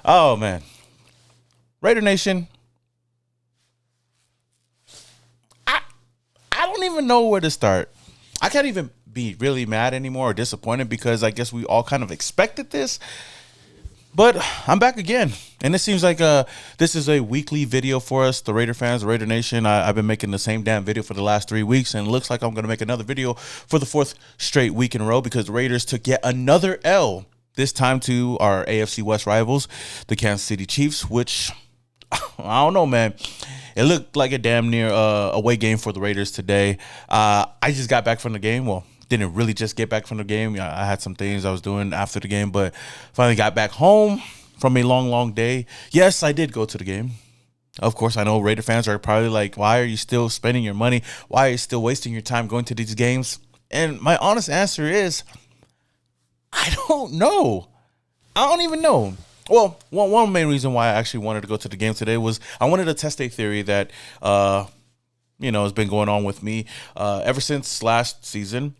Oh man, Raider Nation. I I don't even know where to start. I can't even be really mad anymore or disappointed because I guess we all kind of expected this. But I'm back again, and it seems like this is a weekly video for us, the Raider fans, the Raider Nation. I've been making the same damn video for the last 3 weeks, and it looks like I'm going to make another video for the fourth straight week in a row because the Raiders took yet another L. This time to our AFC West rivals, the Kansas City Chiefs, which I don't know, man. It looked like a damn near away game for the Raiders today. I just got back from the game. Well, didn't really just get back from the game. I had some things I was doing after the game, but finally got back home from a long, long day. Yes, I did go to the game. Of course, I know Raider fans are probably like, why are you still spending your money? Why are you still wasting your time going to these games? And my honest answer is, I don't know. I don't even know. Well, one main reason why I actually wanted to go to the game today was I wanted to test a theory that, has been going on with me ever since last season.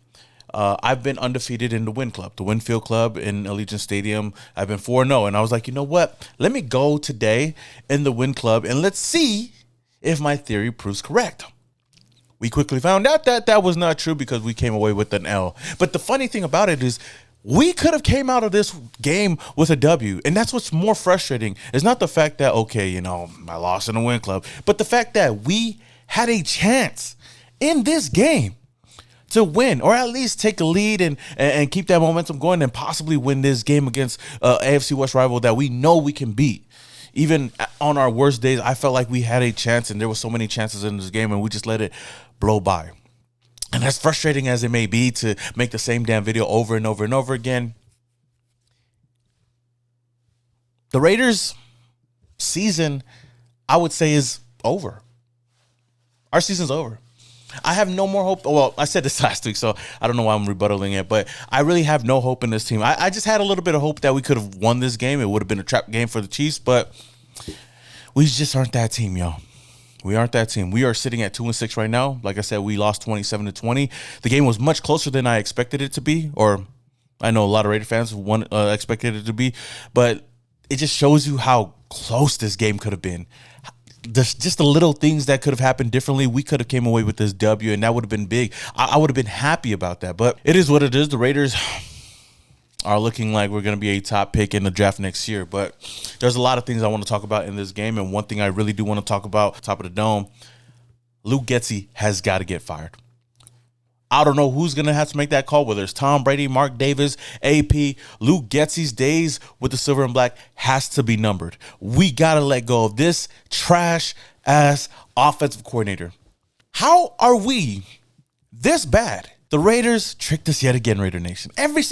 I've been undefeated in the Win Club, the Winfield Club in Allegiant Stadium. I've been 4-0, and I was like, you know what? Let me go today in the Win Club, and let's see if my theory proves correct. We quickly found out that that was not true because we came away with an L. But the funny thing about it is we could have came out of this game with a W, and that's what's more frustrating. It's not the fact that, I lost in the Win Club, but the fact that we had a chance in this game to win, or at least take a lead and keep that momentum going and possibly win this game against AFC West rival that we know we can beat. Even on our worst days, I felt like we had a chance, and there were so many chances in this game, and we just let it blow by. And as frustrating as it may be to make the same damn video over and over and over again, the Raiders' season, I would say, is over. Our season's over. I have no more hope. Well, I said this last week, so I don't know why I'm rebuttaling it, but I really have no hope in this team. I just had a little bit of hope that we could have won this game. It would have been a trap game for the Chiefs, but we just aren't that team, y'all. We aren't that team. We are sitting at 2-6 right now. Like I said, we lost 27-20. The game was much closer than I expected it to be, or I know a lot of Raider fans expected it to be, but it just shows you how close this game could have been. Just the little things that could have happened differently, we could have came away with this W, and that would have been big. I would have been happy about that, but it is what it is. The Raiders are looking like we're going to be a top pick in the draft next year, but there's a lot of things I want to talk about in this game, and one thing I really do want to talk about, top of the dome, Luke Getsy has got to get fired. I don't know who's going to have to make that call, whether it's Tom Brady, Mark Davis, AP. Luke Getsy's days with the silver and black has to be numbered. We got to let go of this trash-ass offensive coordinator. How are we this bad? The Raiders tricked us yet again, Raider Nation. Every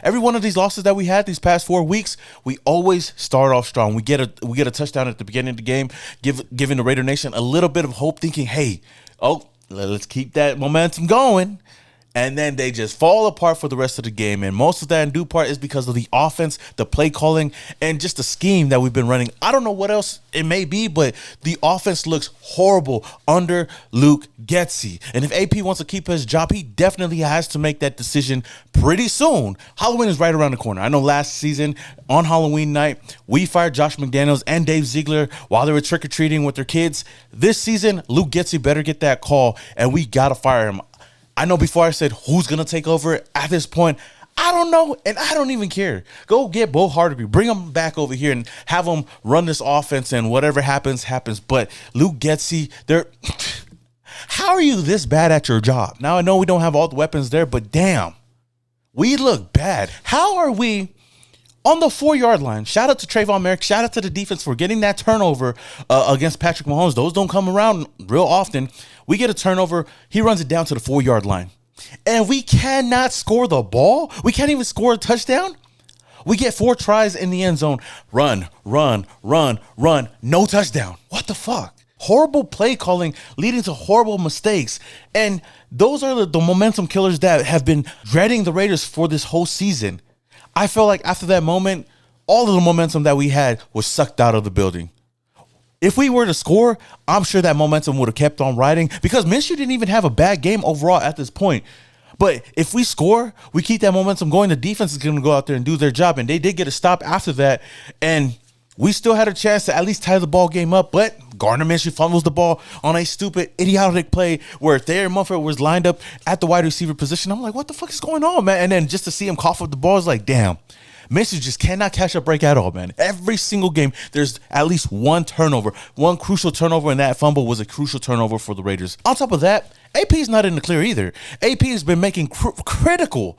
one of these losses that we had these past 4 weeks, we always start off strong. We get a touchdown at the beginning of the game, giving the Raider Nation a little bit of hope, thinking, hey, let's keep that momentum going. And then they just fall apart for the rest of the game. And most of that in due part is because of the offense, the play calling, and just the scheme that we've been running. I don't know what else it may be, but the offense looks horrible under Luke Getsy. And if AP wants to keep his job, he definitely has to make that decision pretty soon. Halloween is right around the corner. I know last season on Halloween night, we fired Josh McDaniels and Dave Ziegler while they were trick-or-treating with their kids. This season, Luke Getsy better get that call, and we got to fire him. I know before I said who's going to take over at this point, I don't know, and I don't even care. Go get Bo Hardegree. Bring him back over here and have him run this offense, and whatever happens, happens. But Luke Getsy, how are you this bad at your job? Now, I know we don't have all the weapons there, but damn, we look bad. How are we on the 4-yard line? Shout out to Trayvon Merrick. Shout out to the defense for getting that turnover against Patrick Mahomes. Those don't come around real often. We get a turnover. He runs it down to the 4-yard line. And we cannot score the ball. We can't even score a touchdown. We get 4 tries in the end zone. Run. No touchdown. What the fuck? Horrible play calling leading to horrible mistakes. And those are the momentum killers that have been dreading the Raiders for this whole season. I felt like after that moment, all of the momentum that we had was sucked out of the building. If we were to score, I'm sure that momentum would have kept on riding because Minshew didn't even have a bad game overall at this point. But if we score, we keep that momentum going. The defense is going to go out there and do their job. And they did get a stop after that. And we still had a chance to at least tie the ball game up. But Gardner Minshew fumbles the ball on a stupid, idiotic play where Thayer Munford was lined up at the wide receiver position. I'm like, what the fuck is going on, man? And then just to see him cough up the ball is like, damn. Minshew just cannot catch a break at all, man. Every single game, there's at least one turnover, one crucial turnover, and that fumble was a crucial turnover for the Raiders. On top of that, AP is not in the clear either. AP has been making critical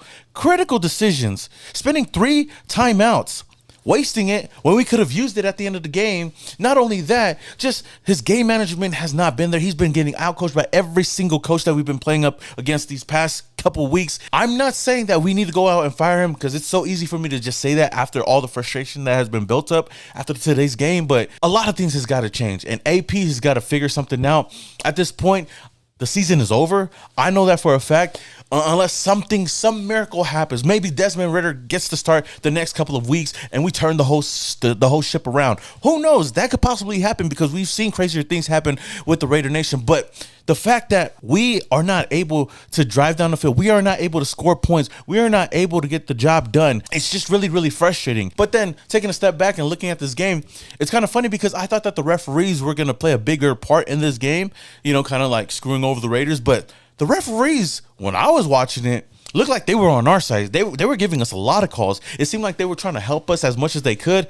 decisions, spending 3 timeouts, wasting it when we could have used it at the end of the game. Not only that, just his game management has not been there. He's been getting outcoached by every single coach that we've been playing up against these past couple weeks. I'm not saying that we need to go out and fire him because it's so easy for me to just say that after all the frustration that has been built up after today's game, but a lot of things has got to change, and AP has got to figure something out. At this point, the season is over. I know that for a fact. Unless some miracle happens, maybe Desmond Ridder gets to start the next couple of weeks and we turn the whole ship around. Who knows? That could possibly happen because we've seen crazier things happen with the Raidernation. But the fact that we are not able to drive down the field, we are not able to score points, we are not able to get the job done, it's just really, really frustrating. But then taking a step back and looking at this game, it's kind of funny because I thought that the referees were going to play a bigger part in this game, kind of like screwing over the Raiders. But the referees, when I was watching it, looked like they were on our side. They were giving us a lot of calls. It seemed like they were trying to help us as much as they could,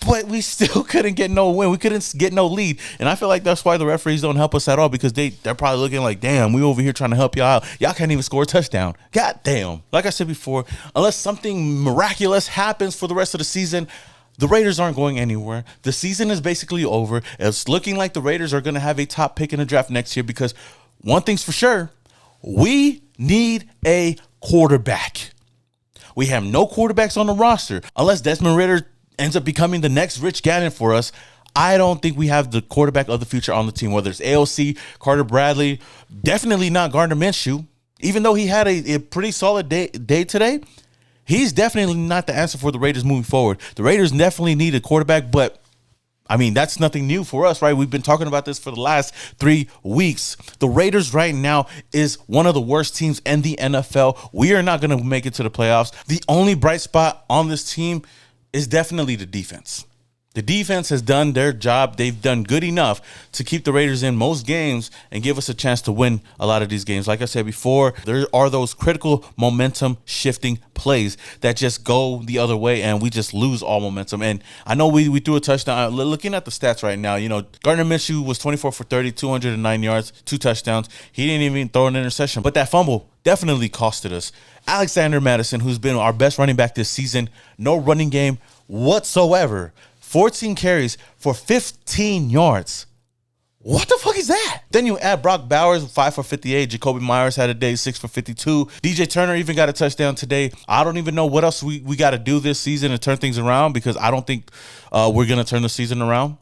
but we still couldn't get no win. We couldn't get no lead. And I feel like that's why the referees don't help us at all, because they're probably looking like, damn, we over here trying to help y'all out. Y'all can't even score a touchdown. God damn. Like I said before, unless something miraculous happens for the rest of the season, the Raiders aren't going anywhere. The season is basically over. It's looking like the Raiders are going to have a top pick in the draft next year because one thing's for sure, we need a quarterback. We have no quarterbacks on the roster. Unless Desmond Ridder ends up becoming the next Rich Gannon for us, I don't think we have the quarterback of the future on the team, whether it's AOC, Carter Bradley, definitely not Gardner Minshew. Even though he had a pretty solid day today, he's definitely not the answer for the Raiders moving forward. The Raiders definitely need a quarterback, but I mean, that's nothing new for us, right? We've been talking about this for the last 3 weeks. The Raiders right now is one of the worst teams in the NFL. We are not going to make it to the playoffs. The only bright spot on this team is definitely the defense. The defense has done their job. They've done good enough to keep the Raiders in most games and give us a chance to win a lot of these games. Like I said before, there are those critical momentum shifting plays that just go the other way and we just lose all momentum. And I know we threw a touchdown. Looking at the stats right now, Gardner Minshew was 24 for 30, 209 yards, 2 touchdowns. He didn't even throw an interception, but that fumble definitely costed us. Alexander Madison, who's been our best running back this season, no running game whatsoever. 14 carries for 15 yards. What the fuck is that? Then you add Brock Bowers, 5 for 58. Jacoby Myers had a day, 6 for 52. DJ Turner even got a touchdown today. I don't even know what else we got to do this season to turn things around, because I don't think we're going to turn the season around.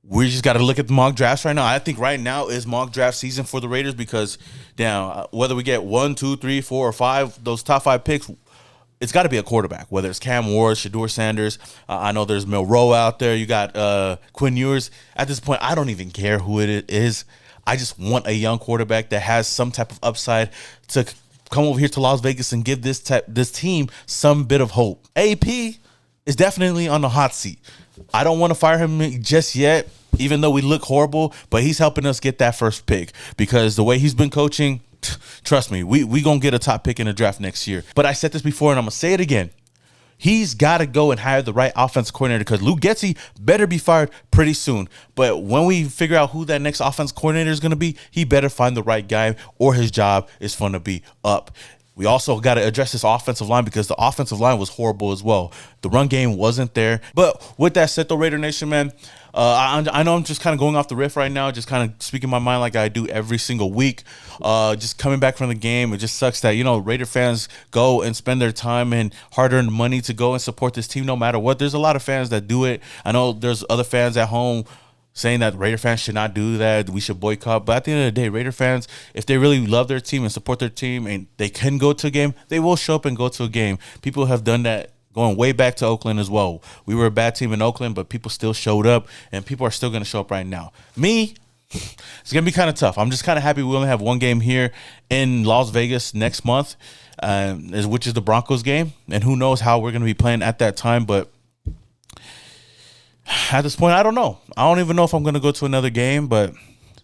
We just got to look at the mock drafts right now. I think right now is mock draft season for the Raiders because, whether we get 1, 2, 3, 4, or 5, those top 5 picks, it's got to be a quarterback, whether it's Cam Ward, Shedeur Sanders. I know there's Milroe out there. You got Quinn Ewers. At this point, I don't even care who it is. I just want a young quarterback that has some type of upside to come over here to Las Vegas and give this team some bit of hope. AP is definitely on the hot seat. I don't want to fire him just yet, even though we look horrible, but he's helping us get that first pick because the way he's been coaching, trust me, we going to get a top pick in the draft next year. But I said this before, and I'm going to say it again. He's got to go and hire the right offensive coordinator because Luke Getsy better be fired pretty soon. But when we figure out who that next offensive coordinator is going to be, he better find the right guy or his job is going to be up. We also got to address this offensive line because the offensive line was horrible as well. The run game wasn't there. But with that said, though, Raider Nation, man, I know I'm just kind of going off the riff right now, just kind of speaking my mind like I do every single week. Just coming back from the game, it just sucks that, Raider fans go and spend their time and hard-earned money to go and support this team no matter what. There's a lot of fans that do it. I know there's other fans at home saying that Raider fans should not do that, we should boycott. But at the end of the day, Raider fans, if they really love their team and support their team and they can go to a game, they will show up and go to a game. People have done that going way back to Oakland as well. We were a bad team in Oakland, but people still showed up, and people are still going to show up right now. Me, It's gonna be kind of tough. I'm just kind of happy we only have one game here in Las Vegas next month, which is the Broncos game, and who knows how we're gonna be playing at that time. But at this point, I don't know. I don't even know if I'm gonna go to another game, but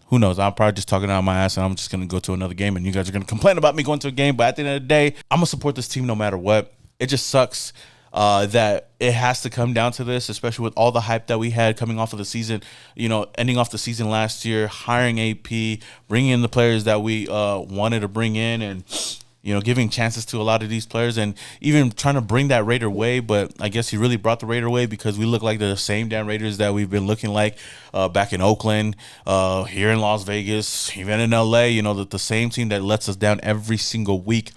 who knows? I'm probably just talking out of my ass, and I'm just gonna go to another game, and you guys are gonna complain about me going to a game. But at the end of the day, I'm gonna support this team no matter what. It just sucks that it has to come down to this, especially with all the hype that we had coming off of the season. Ending off the season last year, hiring AP, bringing in the players that we wanted to bring in, and giving chances to a lot of these players, and even trying to bring that Raider way. But I guess he really brought the Raider way because we look like the same damn Raiders that we've been looking like back in Oakland, here in Las Vegas, even in LA. The same team that lets us down every single week.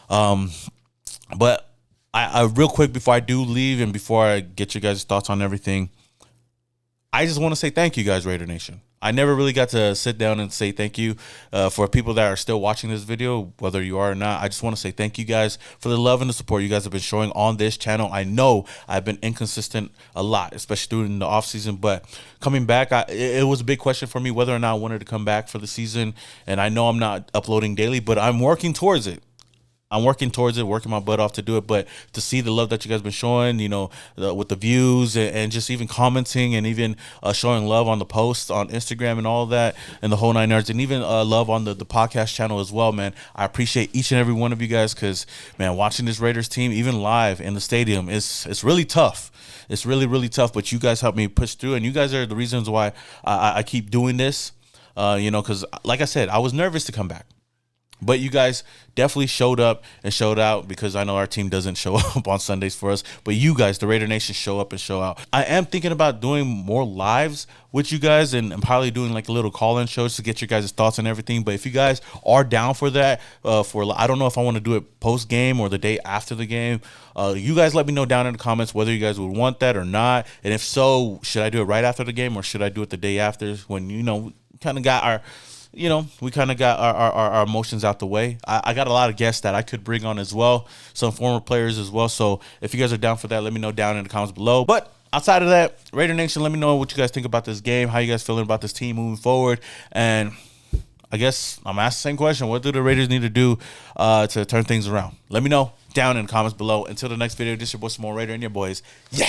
But I real quick before I do leave and before I get you guys' thoughts on everything, I just want to say thank you guys, Raider Nation. I never really got to sit down and say thank you for people that are still watching this video, whether you are or not. I just want to say thank you guys for the love and the support you guys have been showing on this channel. I know I've been inconsistent a lot, especially during the off season, but coming back, it was a big question for me whether or not I wanted to come back for the season. And I know I'm not uploading daily, but I'm working towards it. Working my butt off to do it. But to see the love that you guys been showing, with the views and just even commenting and even showing love on the posts on Instagram and all of that and the whole nine yards, and even love on the podcast channel as well, man. I appreciate each and every one of you guys because, man, watching this Raiders team, even live in the stadium, it's really tough. It's really, really tough. But you guys help me push through, and you guys are the reasons why I keep doing this, because like I said, I was nervous to come back. But you guys definitely showed up and showed out, because I know our team doesn't show up on Sundays for us. But you guys, the Raider Nation, show up and show out. I am thinking about doing more lives with you guys and probably doing like a little call-in shows to get your guys' thoughts on everything. But if you guys are down for that, I don't know if I want to do it post-game or the day after the game. You guys let me know down in the comments whether you guys would want that or not. And if so, should I do it right after the game or should I do it the day after when, kind of got our... we kind of got our emotions out the way. I got a lot of guests that I could bring on as well, some former players as well. So if you guys are down for that, let me know down in the comments below. But outside of that, Raider Nation, let me know what you guys think about this game, how you guys feeling about this team moving forward. And I guess I'm asking the same question. What do the Raiders need to do to turn things around? Let me know down in the comments below. Until the next video, this is your boy Small Raider and your boys. Yeah.